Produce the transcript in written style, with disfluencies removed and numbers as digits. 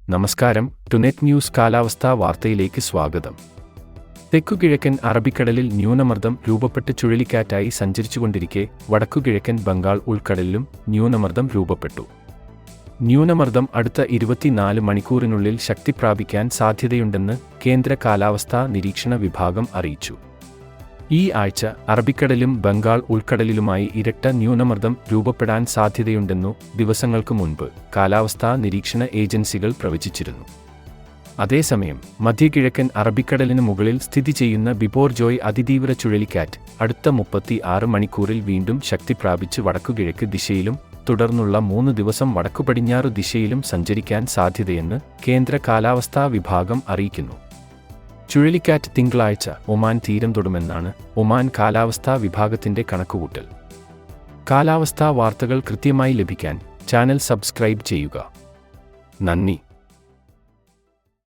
നമസ്കാരം, ടുനെറ്റ് ന്യൂസ് കാലാവസ്ഥാ വാർത്തയിലേക്ക് സ്വാഗതം. തെക്കുകിഴക്കൻ അറബിക്കടലിൽ ന്യൂനമർദ്ദം രൂപപ്പെട്ട് ചുഴലിക്കാറ്റായി സഞ്ചരിച്ചുകൊണ്ടിരിക്കെ വടക്കുകിഴക്കൻ ബംഗാൾ ഉൾക്കടലിലും ന്യൂനമർദ്ദം രൂപപ്പെട്ടു. ന്യൂനമർദ്ദം അടുത്ത 24 മണിക്കൂറിനുള്ളിൽ ശക്തി പ്രാപിക്കാൻ സാധ്യതയുണ്ടെന്ന് കേന്ദ്ര കാലാവസ്ഥാ നിരീക്ഷണ വിഭാഗം അറിയിച്ചു. ഈ ആഴ്ച അറബിക്കടലിലും ബംഗാൾ ഉൾക്കടലിലുമായി ഇരട്ട ന്യൂനമർദ്ദം രൂപപ്പെടാൻ സാധ്യതയുണ്ടെന്നു ദിവസങ്ങൾക്ക് മുൻപ് കാലാവസ്ഥാ നിരീക്ഷണ ഏജൻസികൾ പ്രവചിച്ചിരുന്നു. അതേസമയം മധ്യകിഴക്കൻ അറബിക്കടലിന് മുകളിൽ സ്ഥിതി ചെയ്യുന്ന ബിപോർജോയ് അതിതീവ്ര ചുഴലിക്കാറ്റ് അടുത്ത 36 മണിക്കൂറിൽ വീണ്ടും ശക്തി പ്രാപിച്ച് വടക്കുകിഴക്ക് ദിശയിലും തുടർന്നുള്ള 3 ദിവസം വടക്കുപടിഞ്ഞാറു ദിശയിലും സഞ്ചരിക്കാൻ സാധ്യതയെന്ന് കേന്ദ്ര കാലാവസ്ഥാ വിഭാഗം അറിയിക്കുന്നു. ചുഴലിക്കാറ്റ് തിങ്കളാഴ്ച ഒമാൻ തീരം തൊടുമെന്നാണ് ഒമാൻ കാലാവസ്ഥാ വിഭാഗത്തിന്റെ കണക്കുകൂട്ടൽ. കാലാവസ്ഥാ വാർത്തകൾ കൃത്യമായി ലഭിക്കാൻ ചാനൽ സബ്സ്ക്രൈബ് ചെയ്യുക. നന്ദി.